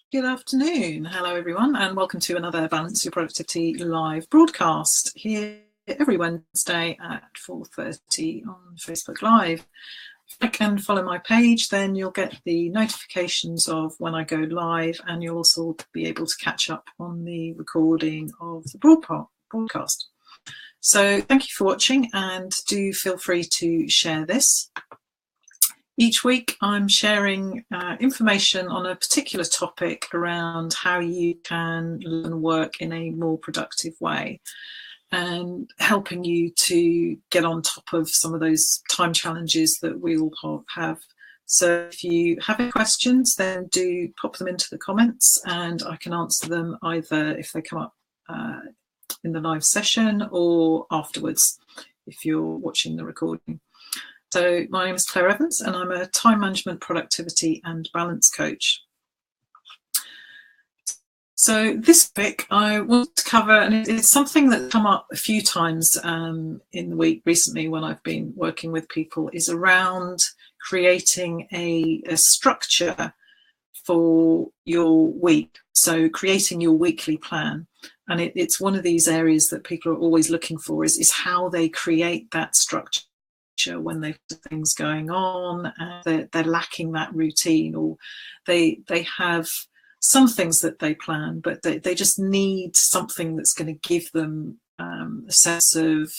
Good afternoon. Hello, everyone, and welcome to another Balance Your Productivity live broadcast here every Wednesday at 4:30 on Facebook Live. If you can follow my page, then you'll get the notifications of when I go live, and you'll also be able to catch up on the recording of the broadcast. So thank you for watching, and do feel free to share this. Each week I'm sharing information on a particular topic around how you can learn and work in a more productive way, and helping you to get on top of some of those time challenges that we all have. So if you have any questions, then do pop them into the comments and I can answer them either if they come up in the live session or afterwards if you're watching the recording. So my name is Claire Evans and I'm a time management, productivity and balance coach. So this topic I want to cover, and it's something that's come up a few times in the week recently when I've been working with people, is around creating a structure for your week. So creating your weekly plan. And it's one of these areas that people are always looking for is how they create that structure when they've got things going on and they're lacking that routine, or they have some things that they plan, but they just need something that's going to give them a sense of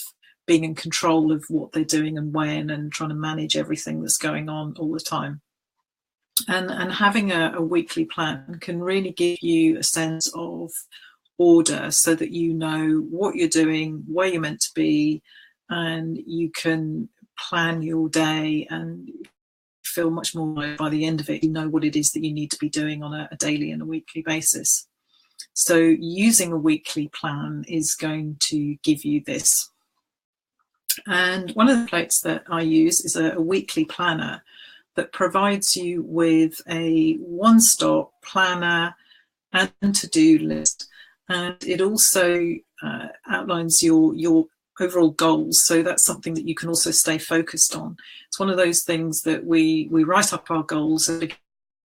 being in control of what they're doing and when, and trying to manage everything that's going on all the time. And having a weekly plan can really give you a sense of order so that you know what you're doing, where you're meant to be, and you can plan your day and feel much more by the end of it, you know what it is that you need to be doing on a daily and a weekly basis. So using a weekly plan is going to give you this. And one of the plates that I use is a weekly planner that provides you with a one-stop planner and to-do list. And it also outlines your overall goals, so that's something that you can also stay focused on. It's one of those things that we write up our goals at the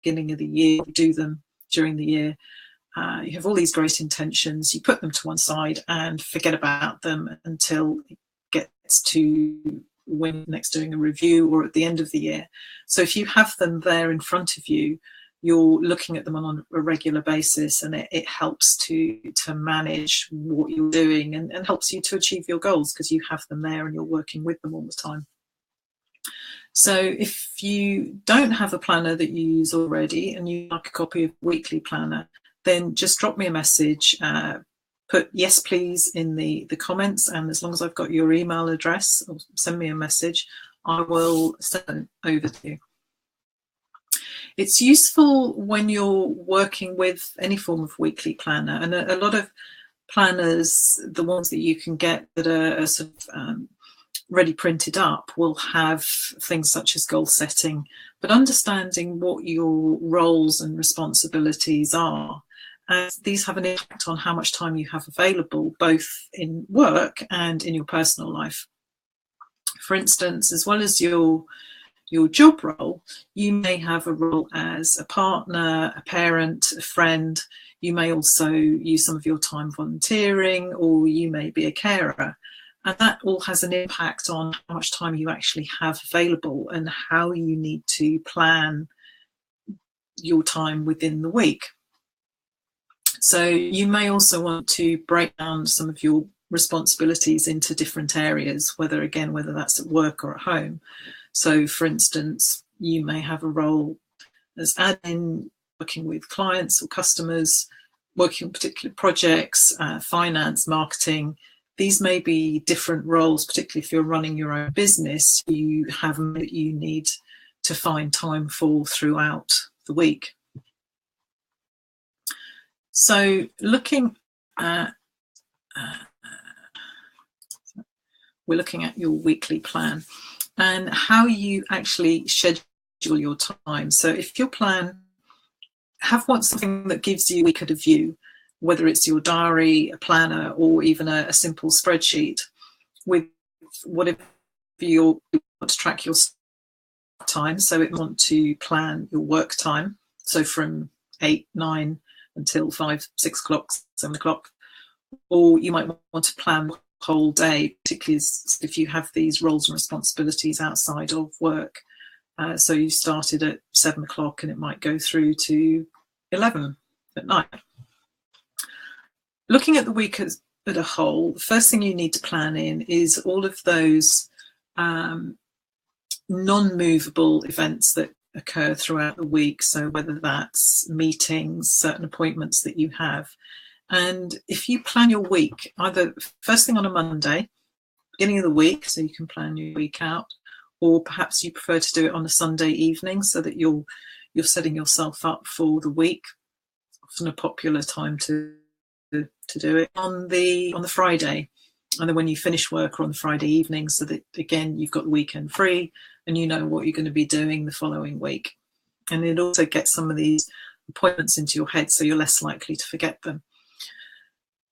beginning of the year, we do them during the year. You have all these great intentions, you put them to one side and forget about them until it gets to when next doing a review or at the end of the year. So if you have them there in front of you, you're looking at them on a regular basis, and it helps to manage what you're doing and helps you to achieve your goals because you have them there and you're working with them all the time. So if you don't have a planner that you use already and you'd like a copy of Weekly Planner, then just drop me a message, put yes please in the comments, and as long as I've got your email address, or send me a message, I will send it over to you. It's useful when you're working with any form of weekly planner, and a lot of planners, the ones that you can get that are sort of ready printed up, will have things such as goal setting, but understanding what your roles and responsibilities are. And these have an impact on how much time you have available, both in work and in your personal life. For instance, as well as your job role, you may have a role as a partner, a parent, a friend. You may also use some of your time volunteering, or you may be a carer. And that all has an impact on how much time you actually have available and how you need to plan your time within the week. So you may also want to break down some of your responsibilities into different areas, whether that's at work or at home. So, for instance, you may have a role as admin, working with clients or customers, working on particular projects, finance, marketing. These may be different roles, particularly if you're running your own business. You have that you need to find time for throughout the week. So, looking at we're looking at your weekly plan and how you actually schedule your time. So if your plan, have something that gives you a week at a view, whether it's your diary, a planner, or even a simple spreadsheet with whatever you want to track your time. So it want to plan your work time. So from 8, 9 until 5, 6 o'clock, 7 o'clock. Or you might want to plan the whole day, particularly if you have these roles and responsibilities outside of work. So you started at 7 o'clock and it might go through to 11 at night. Looking at the week as a whole, the first thing you need to plan in is all of those non-movable events that occur throughout the week. So whether that's meetings, certain appointments that you have. And if you plan your week, either first thing on a Monday, beginning of the week, so you can plan your week out, or perhaps you prefer to do it on a Sunday evening so that you're setting yourself up for the week. Often a popular time to do it on the Friday, and then when you finish work, or on the Friday evening, so that again you've got the weekend free and you know what you're going to be doing the following week. And it also gets some of these appointments into your head, so you're less likely to forget them.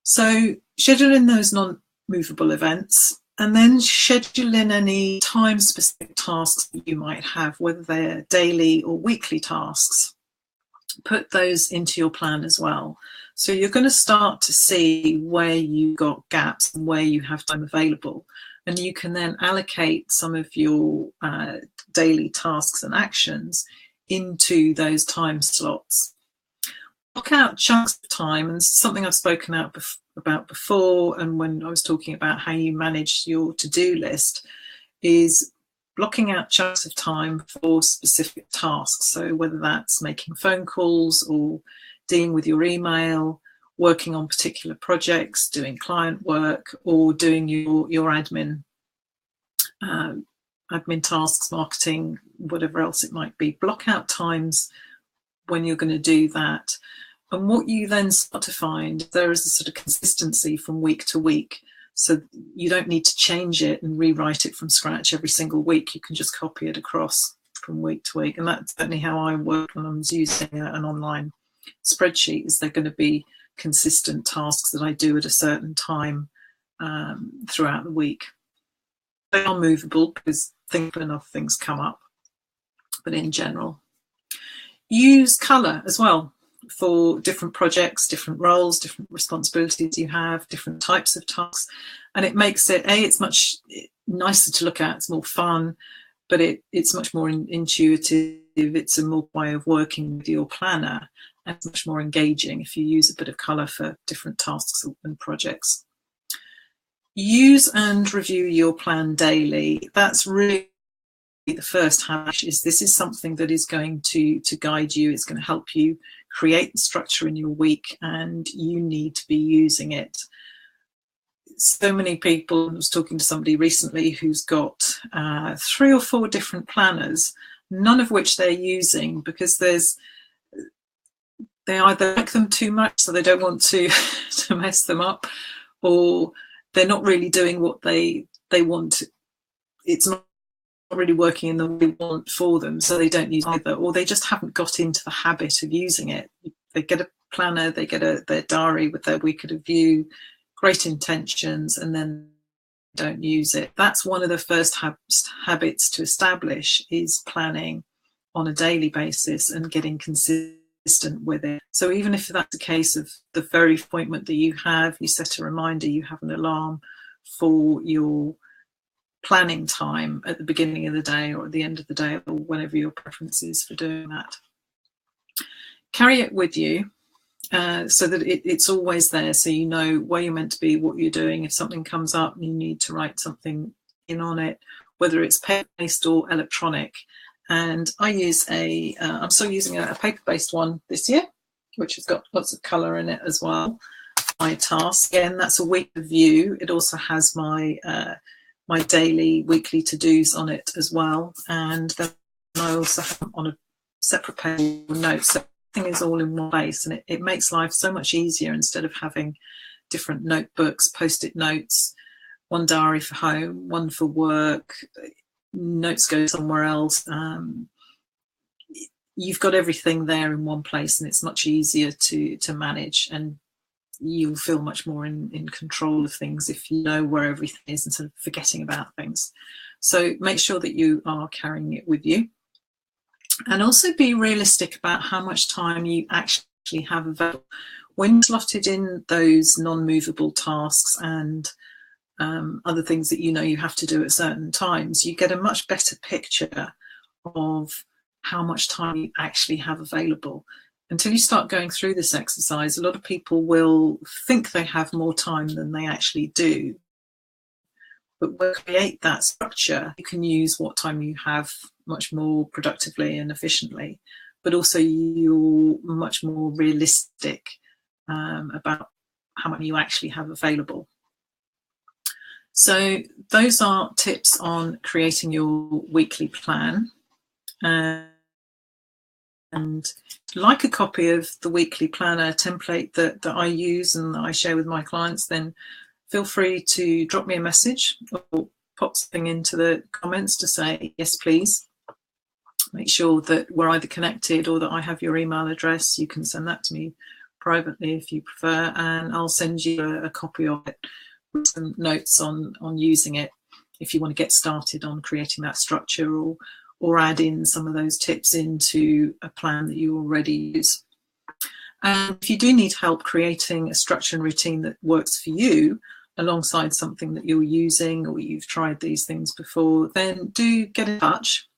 So schedule in those non-movable events, and then schedule in any time-specific tasks that you might have, whether they're daily or weekly tasks. Put those into your plan as well. So you're going to start to see where you've got gaps and where you have time available. And you can then allocate some of your daily tasks and actions into those time slots. Block out chunks of time, and something I've spoken about before, and when I was talking about how you manage your to-do list, is blocking out chunks of time for specific tasks. So whether that's making phone calls or dealing with your email, working on particular projects, doing client work, or doing your admin tasks, marketing, whatever else it might be. Block out times when you're going to do that. And what you then start to find, there is a sort of consistency from week to week. So you don't need to change it and rewrite it from scratch every single week. You can just copy it across from week to week. And that's certainly how I work when I'm using an online spreadsheet, is they're going to be consistent tasks that I do at a certain time throughout the week. They are movable because enough things come up, but in general. Use colour as well for different projects, different roles, different responsibilities you have, different types of tasks. And it makes it, it's much nicer to look at, it's more fun, but it's much more intuitive. It's a more way of working with your planner, and it's much more engaging if you use a bit of colour for different tasks and projects. Use and review your plan daily. That's really the first hash. This is something that is going to guide you. It's going to help you create the structure in your week, and you need to be using it. So many people, I was talking to somebody recently who's got 3 or 4 different planners, none of which they're using because they either like them too much, so they don't want to mess them up, or they're not really doing what they want. It's not really working in the way they want for them, so they don't use either, or they just haven't got into the habit of using it. They get a planner, they get their diary with their week at a view, great intentions, and then don't use it. That's one of the first habits to establish, is planning on a daily basis and getting consistent with it. So even if that's a case of the very appointment that you have, you set a reminder, you have an alarm for your planning time at the beginning of the day or at the end of the day, or whenever your preference is for doing that. Carry it with you so that it's always there, so you know where you're meant to be, what you're doing. If something comes up and you need to write something in on it, whether it's paper-based or electronic. And I use I'm still using a paper-based one this year, which has got lots of colour in it as well. My task, again, that's a week review. It also has my my daily, weekly to-dos on it as well. And then I also have them on a separate page of notes. So everything is all in one place, and it makes life so much easier instead of having different notebooks, post-it notes, one diary for home, one for work, notes go somewhere else. You've got everything there in one place, and it's much easier to manage, and you'll feel much more in control of things if you know where everything is instead of forgetting about things. So make sure that you are carrying it with you. And also be realistic about how much time you actually have available. When you're slotted in those non-movable tasks and other things that you know you have to do at certain times, you get a much better picture of how much time you actually have available. Until you start going through this exercise, a lot of people will think they have more time than they actually do. But when you create that structure, you can use what time you have much more productively and efficiently, but also you're much more realistic about how much you actually have available. So those are tips on creating your weekly plan. And like a copy of the weekly planner template that I use and that I share with my clients, then feel free to drop me a message or pop something into the comments to say, yes, please. Make sure that we're either connected or that I have your email address. You can send that to me privately if you prefer, and I'll send you a copy of it with some notes on using it if you want to get started on creating that structure, or add in some of those tips into a plan that you already use. And if you do need help creating a structure and routine that works for you alongside something that you're using, or you've tried these things before, then do get in touch.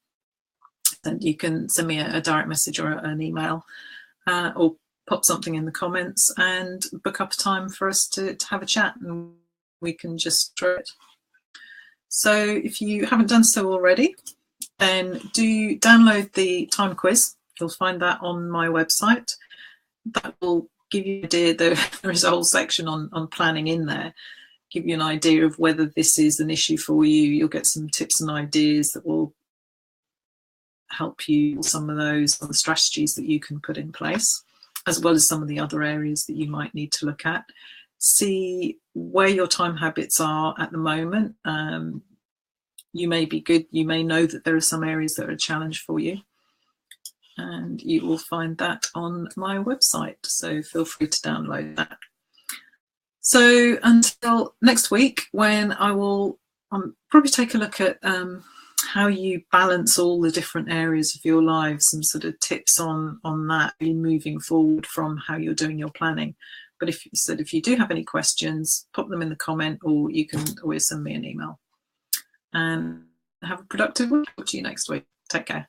And you can send me a direct message or an email, or pop something in the comments and book up a time for us to have a chat, and we can just try it. So if you haven't done so already, then do download the time quiz. You'll find that on my website. That will give you an idea. There is a whole section on planning in there, give you an idea of whether this is an issue for you. You'll get some tips and ideas that will help you with some of those other strategies that you can put in place, as well as some of the other areas that you might need to look at. See where your time habits are at the moment. You may be good, you may know that there are some areas that are a challenge for you, and you will find that on my website, so feel free to download that. So until next week, when I will probably take a look at how you balance all the different areas of your lives, some sort of tips on that, moving forward from how you're doing your planning. But if you do have any questions, pop them in the comment, or you can always send me an email. And have a productive week. Talk to you next week. Take care.